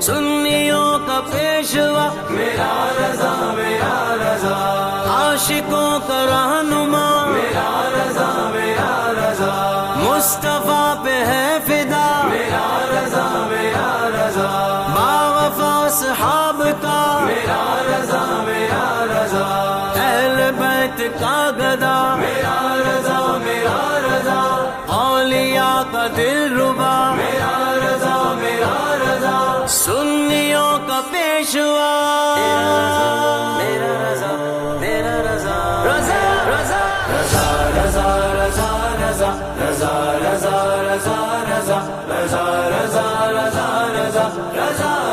سنیوں کا پیشوا میرا رضا میرا رضا، عاشقوں کا رہنما میرا رضا میرا رضا، مصطفیٰ پہ ہے فدا میرا رضا میرا رضا، باوفا صحاب کا میرا رضا میرا رضا، اہل بیت کا گدا میرا رضا میرا رضا، اولیاء کا دل ربا میرا رضا میرا رضا، سنیوں کا پیشوا میرا رضا میرا رضا، رضا رضا رضا رضا رضا رضا رضا رضا رضا رضا رضا رضا رضا رضا رضا